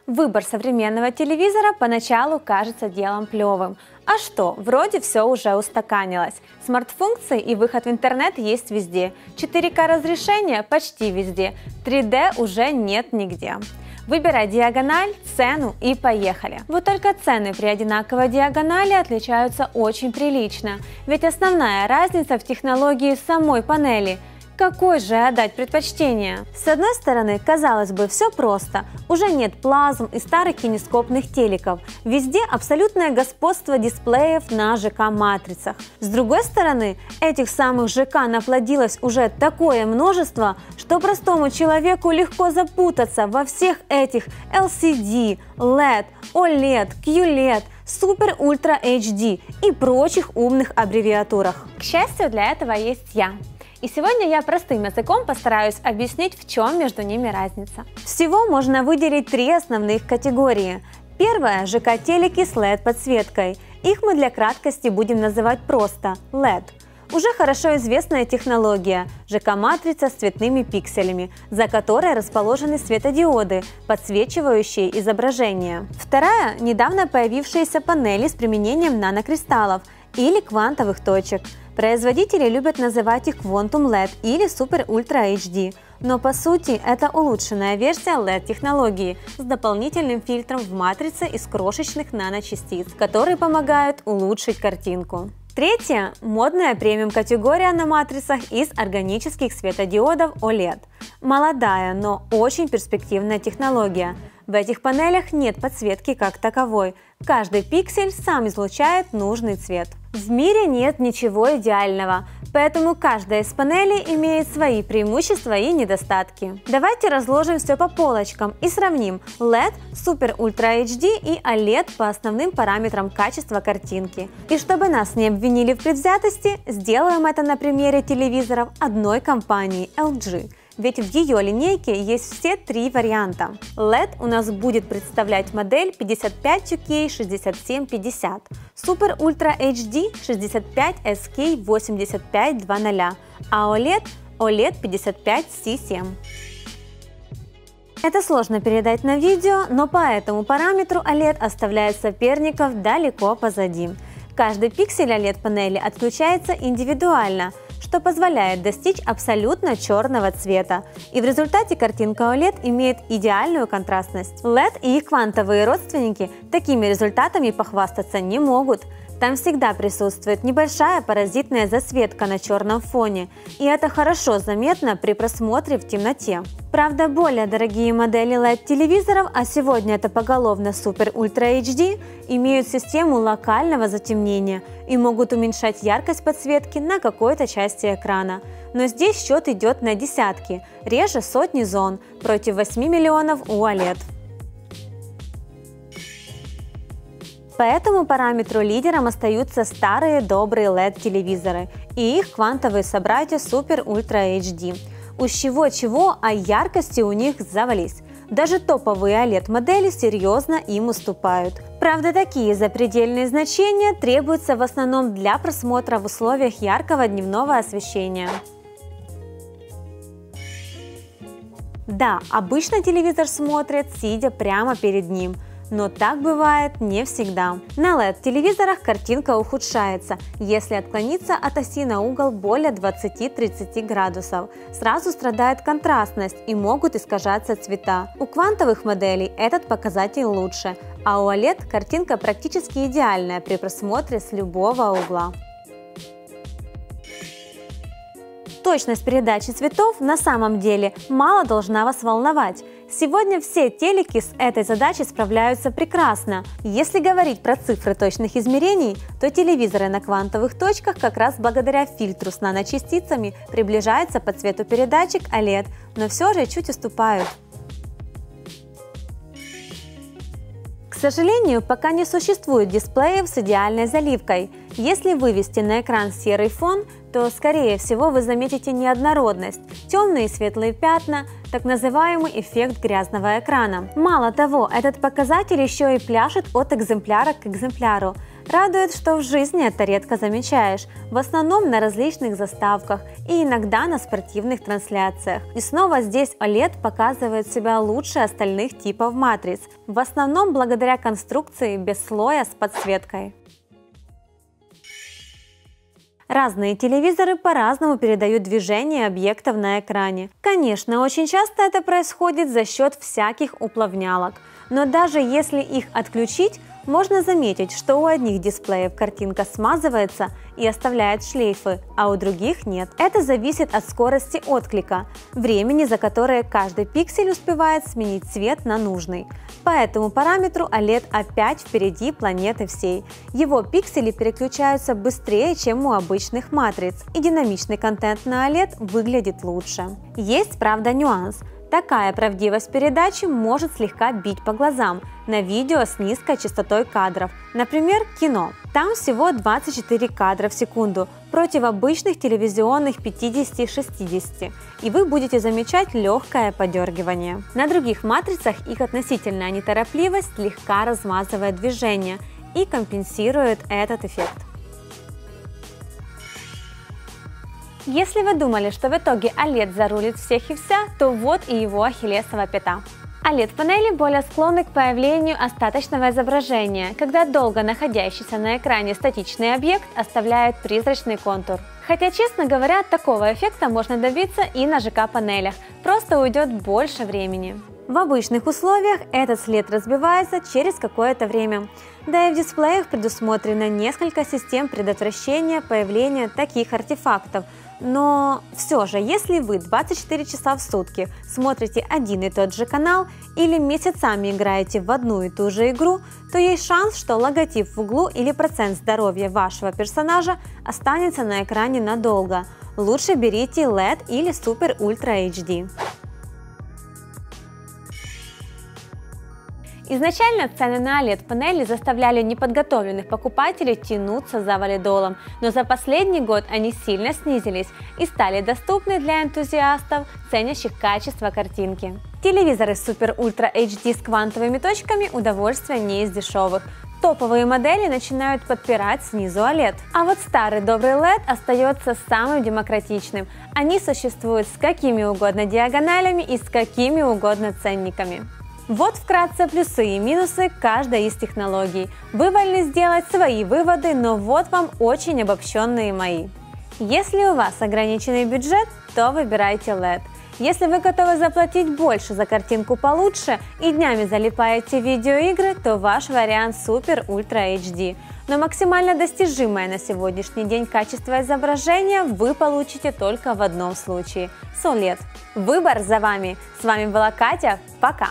Выбор современного телевизора поначалу кажется делом плевым. А что, вроде все уже устаканилось. Смарт-функции и выход в интернет есть везде. 4К разрешение почти везде. 3D уже нет нигде. Выбирай диагональ, цену и поехали. Вот только цены при одинаковой диагонали отличаются очень прилично. Ведь основная разница в технологии самой панели. Какой же отдать предпочтение? С одной стороны, казалось бы, все просто. Уже нет плазм и старых кинескопных телеков. Везде абсолютное господство дисплеев на ЖК-матрицах. С другой стороны, этих самых ЖК наплодилось уже такое множество, что простому человеку легко запутаться во всех этих LCD, LED, OLED, QLED, Super Ultra HD и прочих умных аббревиатурах. К счастью, для этого есть я. И сегодня я простым языком постараюсь объяснить, в чем между ними разница. Всего можно выделить три основных категории. Первая – ЖК-телеки с LED-подсветкой. Их мы для краткости будем называть просто LED. Уже хорошо известная технология – ЖК-матрица с цветными пикселями, за которой расположены светодиоды, подсвечивающие изображение. Вторая – недавно появившиеся панели с применением нанокристаллов или квантовых точек. Производители любят называть их Quantum LED или Super Ultra HD, но по сути это улучшенная версия LED-технологии с дополнительным фильтром в матрице из крошечных наночастиц, которые помогают улучшить картинку. Третья – модная премиум-категория на матрицах из органических светодиодов OLED. Молодая, но очень перспективная технология. В этих панелях нет подсветки как таковой. Каждый пиксель сам излучает нужный цвет. В мире нет ничего идеального, поэтому каждая из панелей имеет свои преимущества и недостатки. Давайте разложим все по полочкам и сравним LED, Super Ultra HD и OLED по основным параметрам качества картинки. И чтобы нас не обвинили в предвзятости, сделаем это на примере телевизоров одной компании LG. Ведь в ее линейке есть все три варианта. LED у нас будет представлять модель 55UK6750, Super Ultra HD 65SK8500, а OLED 55C7. Это сложно передать на видео, но по этому параметру OLED оставляет соперников далеко позади. Каждый пиксель OLED-панели отключается индивидуально, что позволяет достичь абсолютно черного цвета. И в результате картинка OLED имеет идеальную контрастность. LED и их квантовые родственники такими результатами похвастаться не могут. Там всегда присутствует небольшая паразитная засветка на черном фоне, и это хорошо заметно при просмотре в темноте. Правда, более дорогие модели LED-телевизоров, а сегодня это поголовно Super Ultra HD, имеют систему локального затемнения и могут уменьшать яркость подсветки на какой-то части экрана. Но здесь счет идет на десятки, реже сотни зон, против 8 миллионов у OLED. По этому параметру лидером остаются старые добрые LED-телевизоры и их квантовые собратья Super Ultra HD. Уж чего-чего, а яркости у них завались. Даже топовые OLED-модели серьезно им уступают. Правда, такие запредельные значения требуются в основном для просмотра в условиях яркого дневного освещения. Да, обычно телевизор смотрит, сидя прямо перед ним. Но так бывает не всегда. На LED-телевизорах картинка ухудшается, если отклониться от оси на угол более 20-30 градусов. Сразу страдает контрастность и могут искажаться цвета. У квантовых моделей этот показатель лучше, а у OLED картинка практически идеальная при просмотре с любого угла. Точность передачи цветов на самом деле мало должна вас волновать. Сегодня все телеки с этой задачей справляются прекрасно. Если говорить про цифры точных измерений, то телевизоры на квантовых точках как раз благодаря фильтру с наночастицами приближаются по цвету передачи к OLED, но все же чуть уступают. К сожалению, пока не существует дисплеев с идеальной заливкой. Если вывести на экран серый фон, то, скорее всего, вы заметите неоднородность, темные и светлые пятна, так называемый эффект грязного экрана. Мало того, этот показатель еще и пляшет от экземпляра к экземпляру. Радует, что в жизни это редко замечаешь, в основном на различных заставках и иногда на спортивных трансляциях. И снова здесь OLED показывает себя лучше остальных типов матриц, в основном благодаря конструкции без слоя с подсветкой. Разные телевизоры по-разному передают движение объектов на экране. Конечно, очень часто это происходит за счет всяких уплавнялок, но даже если их отключить, можно заметить, что у одних дисплеев картинка смазывается и оставляет шлейфы, а у других нет. Это зависит от скорости отклика, времени, за которое каждый пиксель успевает сменить цвет на нужный. По этому параметру OLED опять впереди планеты всей. Его пиксели переключаются быстрее, чем у обычных матриц, и динамичный контент на OLED выглядит лучше. Есть, правда, нюанс. Такая правдивость передачи может слегка бить по глазам на видео с низкой частотой кадров, например, кино. Там всего 24 кадра в секунду против обычных телевизионных 50-60, и вы будете замечать легкое подергивание. На других матрицах их относительная неторопливость слегка размазывает движение и компенсирует этот эффект. Если вы думали, что в итоге OLED зарулит всех и вся, то вот и его ахиллесова пята. OLED-панели более склонны к появлению остаточного изображения, когда долго находящийся на экране статичный объект оставляет призрачный контур. Хотя, честно говоря, такого эффекта можно добиться и на ЖК-панелях, просто уйдет больше времени. В обычных условиях этот след разбивается через какое-то время, да и в дисплеях предусмотрено несколько систем предотвращения появления таких артефактов. Но все же, если вы 24 часа в сутки смотрите один и тот же канал или месяцами играете в одну и ту же игру, то есть шанс, что логотип в углу или процент здоровья вашего персонажа останется на экране надолго. Лучше берите LED или Super Ultra HD. Изначально цены на OLED-панели заставляли неподготовленных покупателей тянуться за валидолом, но за последний год они сильно снизились и стали доступны для энтузиастов, ценящих качество картинки. Телевизоры Super Ultra HD с квантовыми точками – удовольствие не из дешевых. Топовые модели начинают подпирать снизу OLED. А вот старый добрый LED остается самым демократичным. Они существуют с какими угодно диагоналями и с какими угодно ценниками. Вот вкратце плюсы и минусы каждой из технологий. Вы вольны сделать свои выводы, но вот вам очень обобщенные мои. Если у вас ограниченный бюджет, то выбирайте LED. Если вы готовы заплатить больше за картинку получше и днями залипаете в видеоигры, то ваш вариант Super Ultra HD. Но максимально достижимое на сегодняшний день качество изображения вы получите только в одном случае – с OLED. Выбор за вами. С вами была Катя. Пока!